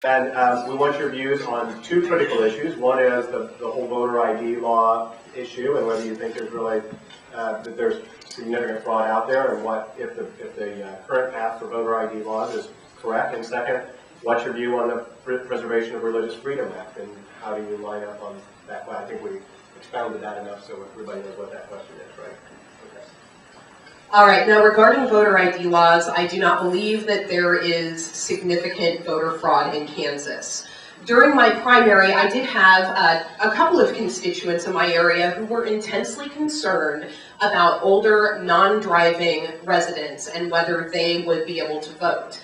And we want your views on two critical issues. One is the whole voter ID law issue, and whether you think there's really that there's significant fraud out there, and what if the current path for voter ID laws is correct. And second, what's your view on the Preservation of Religious Freedom Act, and how do you line up on that? Well, I think we expounded that enough so everybody knows what that question is, right? Okay. All right, now regarding voter ID laws, I do not believe that there is significant voter fraud in Kansas. During my primary, I did have a couple of constituents in my area who were intensely concerned about older, non-driving residents and whether they would be able to vote.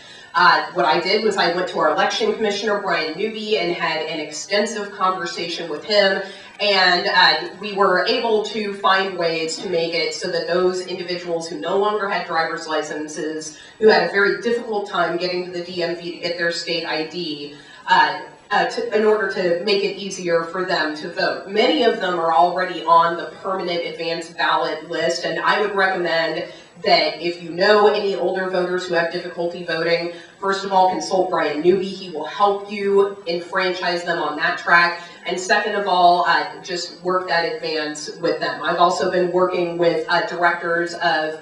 What I did was I went to our election commissioner, Brian Newby, and had an extensive conversation with him, and we were able to find ways to make it so that those individuals who no longer had driver's licenses, who had a very difficult time getting to the DMV to get their state ID, in order to make it easier for them to vote. Many of them are already on the permanent advance ballot list, and I would recommend that if you know any older voters who have difficulty voting, first of all, consult Brian Newby. He will help you enfranchise them on that track. And second of all, just work that advance with them. I've also been working with directors of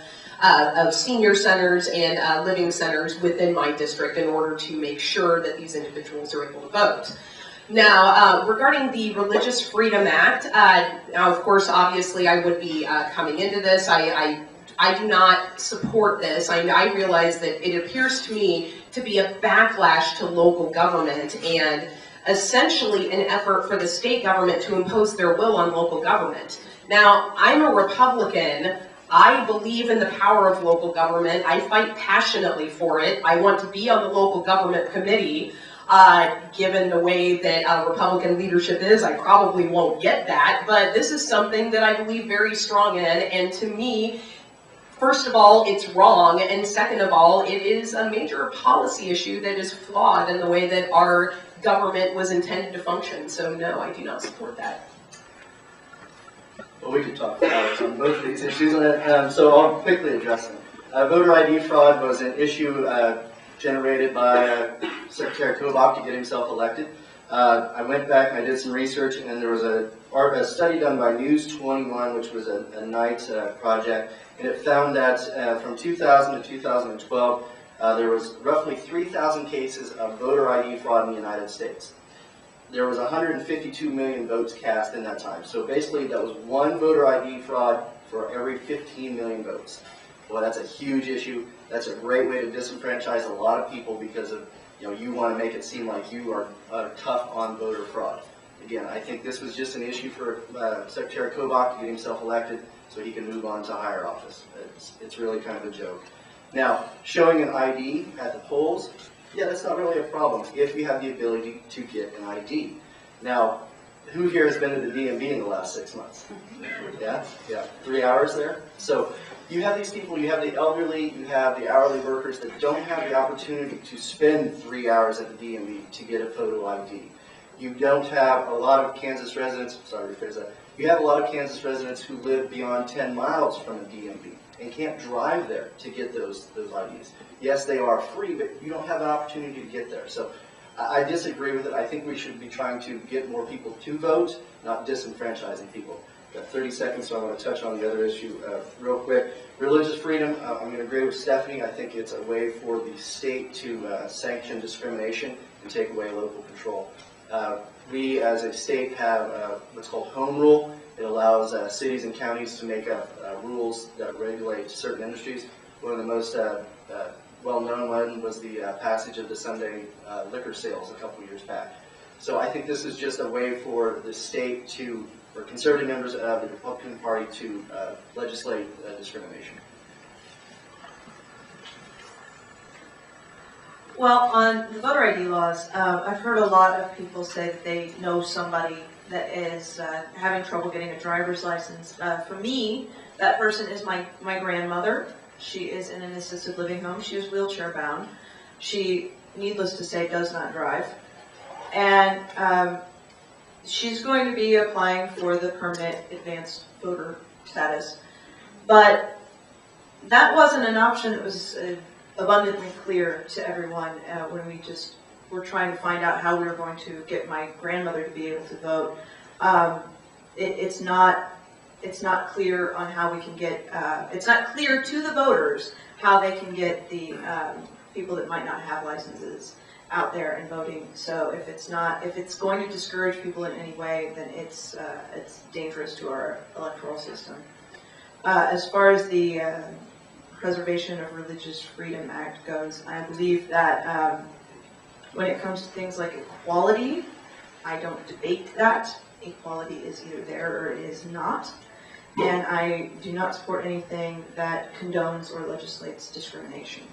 senior centers and living centers within my district in order to make sure that these individuals are able to vote. Now, regarding the Religious Freedom Act, now of course, obviously I would be coming into this. I do not support this. I realize that it appears to me to be a backlash to local government and essentially an effort for the state government to impose their will on local government. Now, I'm a Republican. I believe in the power of local government. I fight passionately for it. I want to be on the local government committee. Given the way that Republican leadership is, I probably won't get that, but this is something that I believe very strong in, and to me, first of all, it's wrong, and second of all, it is a major policy issue that is flawed in the way that our government was intended to function. So no, I do not support that. Well, we could talk about on both of these issues, so I'll quickly address them. Voter ID fraud was an issue generated by Secretary Kobach to get himself elected. I went back and I did some research, and there was a study done by News 21, which was a night project, and it found that from 2000 to 2012, there was roughly 3,000 cases of voter ID fraud in the United States. There was 152 million votes cast in that time. So basically, that was one voter ID fraud for every 15 million votes. Well, that's a huge issue. That's a great way to disenfranchise a lot of people because of, you want to make it seem like you are tough on voter fraud. Again, I think this was just an issue for Secretary Kobach to get himself elected so he can move on to higher office. It's really kind of a joke. Now, showing an ID at the polls, yeah, that's not really a problem if you have the ability to get an ID. Now, who here has been to the DMV in the last 6 months? Yeah? 3 hours there? So you have these people, you have the elderly, you have the hourly workers that don't have the opportunity to spend 3 hours at the DMV to get a photo ID. You don't have a lot of Kansas residents, sorry to rephrase that, you have a lot of Kansas residents who live beyond 10 miles from the DMV and can't drive there to get those IDs. Yes, they are free, but you don't have an opportunity to get there. So I disagree with it. I think we should be trying to get more people to vote, not disenfranchising people. Got 30 seconds, so I want to touch on the other issue real quick. Religious freedom, I'm going to agree with Stephanie. I think it's a way for the state to sanction discrimination and take away local control. We as a state have what's called home rule. It allows cities and counties to make up rules that regulate certain industries. One of the most well-known one was the passage of the Sunday liquor sales a couple years back. So I think this is just a way for the state to, for conservative members of the Republican Party to legislate discrimination. Well, on the voter ID laws, I've heard a lot of people say that they know somebody that is having trouble getting a driver's license. For me, that person is my grandmother. She is in an assisted living home. She is wheelchair bound. She, needless to say, does not drive. And she's going to be applying for the permanent advanced voter status. But that wasn't an option that was abundantly clear to everyone when we just were trying to find out how we were going to get my grandmother to be able to vote. It's not clear on how we can get, it's not clear to the voters how they can get the people that might not have licenses out there and voting. So if it's going to discourage people in any way, then it's dangerous to our electoral system. As far as the Preservation of Religious Freedom Act goes, I believe that when it comes to things like equality, I don't debate that. Equality is either there or it is not. And I do not support anything that condones or legislates discrimination.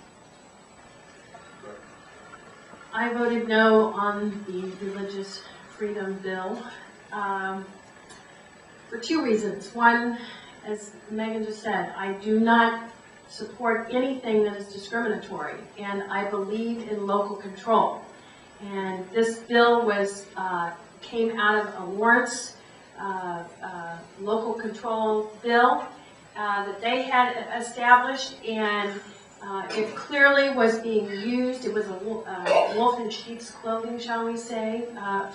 I voted no on the Religious Freedom Bill for two reasons. One, as Megan just said, I do not support anything that is discriminatory, and I believe in local control. And this bill came out of a Lawrence local control bill that they had established, and it clearly was being used. It was a wolf in sheep's clothing, shall we say,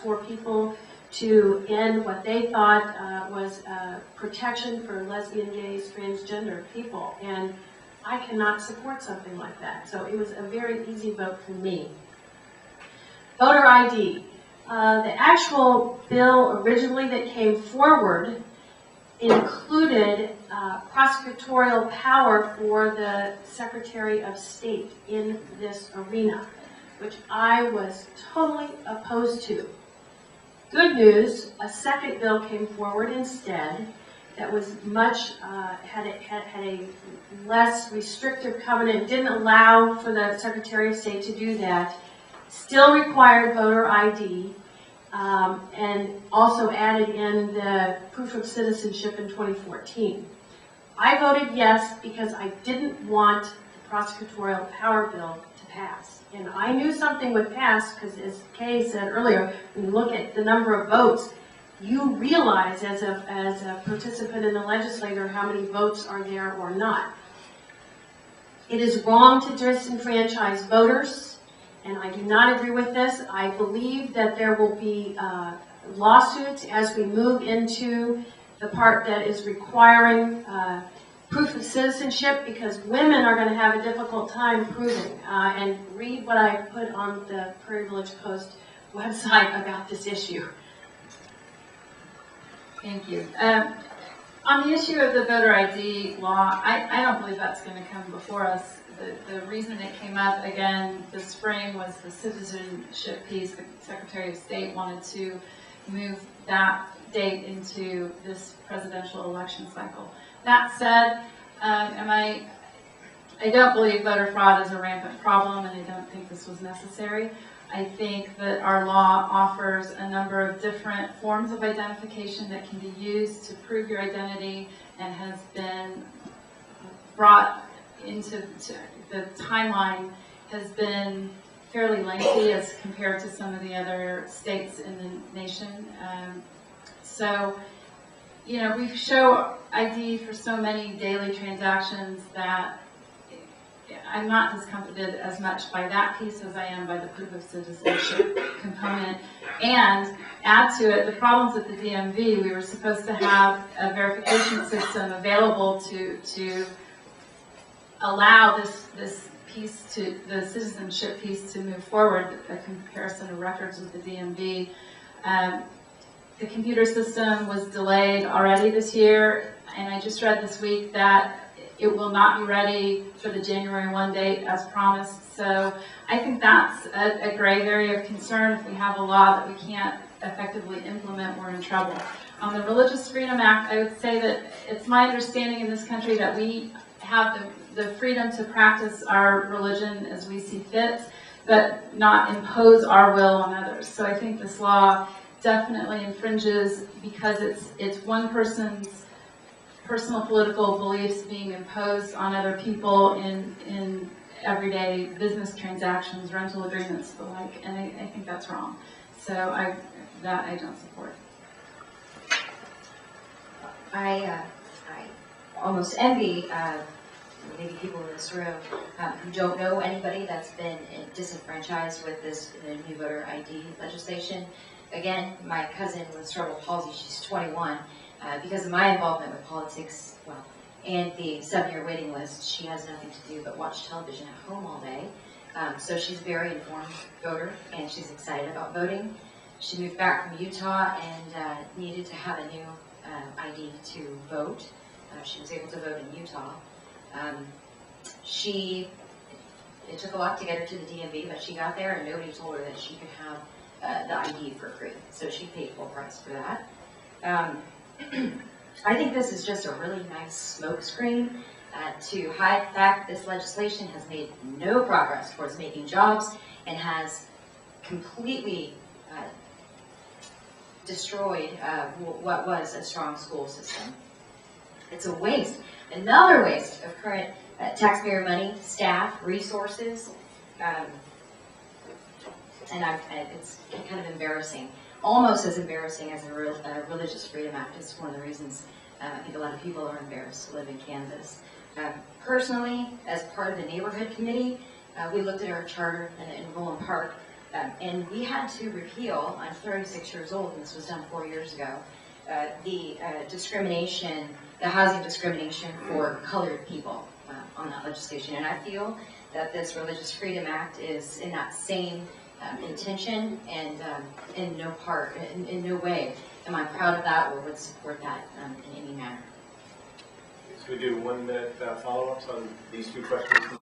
for people to end what they thought was protection for lesbian, gays, transgender people. And I cannot support something like that. So it was a very easy vote for me. Voter ID. The actual bill originally that came forward included prosecutorial power for the Secretary of State in this arena, which I was totally opposed to. Good news, a second bill came forward instead that was much, had a less restrictive covenant, didn't allow for the Secretary of State to do that, still required voter ID, and also added in the proof of citizenship in 2014. I voted yes because I didn't want the prosecutorial power bill to pass. And I knew something would pass because, as Kay said earlier, when you look at the number of votes, you realize as a participant in the legislature how many votes are there or not. It is wrong to disenfranchise voters, and I do not agree with this. I believe that there will be lawsuits as we move into the part that is requiring proof of citizenship, because women are going to have a difficult time proving. And read what I put on the Prairie Village Post website about this issue. Thank you. On the issue of the voter ID law, I don't believe that's going to come before us. The reason it came up again this spring was the citizenship piece. The Secretary of State wanted to move that date into this presidential election cycle. That said, I don't believe voter fraud is a rampant problem, and I don't think this was necessary. I think that our law offers a number of different forms of identification that can be used to prove your identity, and has been brought into the timeline has been fairly lengthy as compared to some of the other states in the nation. So, you know, we show ID for so many daily transactions that I'm not discomforted as much by that piece as I am by the proof of citizenship component. And add to it the problems at the DMV. We were supposed to have a verification system available to allow this piece to, the citizenship piece, to move forward, a comparison of records with the DMV. The computer system was delayed already this year, and I just read this week that it will not be ready for the January 1 date as promised. So I think that's a gray area of concern. If we have a law that we can't effectively implement, we're in trouble. On the Religious Freedom Act, I would say that it's my understanding in this country that we have the freedom to practice our religion as we see fit, but not impose our will on others. So I think this law definitely infringes, because it's one person's personal political beliefs being imposed on other people in everyday business transactions, rental agreements, the like, and I think that's wrong. So I don't support. I almost envy maybe people in this room who don't know anybody that's been disenfranchised with this new voter ID legislation. Again, my cousin with cerebral palsy, she's 21. Because of my involvement with politics, well, and the 7-year waiting list, she has nothing to do but watch television at home all day. So she's a very informed voter, and she's excited about voting. She moved back from Utah and needed to have a new ID to vote. She was able to vote in Utah. It took a lot to get her to the DMV, but she got there and nobody told her that she could have the ID for free. So she paid full price for that. I think this is just a really nice smokescreen to hide the fact that this legislation has made no progress towards making jobs and has completely destroyed what was a strong school system. It's a waste, another waste of current taxpayer money, staff, resources, and it's kind of embarrassing. Almost as embarrassing as a Religious Freedom Act. It's one of the reasons I think a lot of people are embarrassed to live in Kansas. Personally, as part of the neighborhood committee, we looked at our charter in Roland Park, and we had to repeal, I'm 36 years old, and this was done 4 years ago, the discrimination, the housing discrimination for colored people on that legislation. And I feel that this Religious Freedom Act is in that same intention, and in no way am I proud of that or would support that in any manner. So we do 1 minute follow-ups on these 2 questions.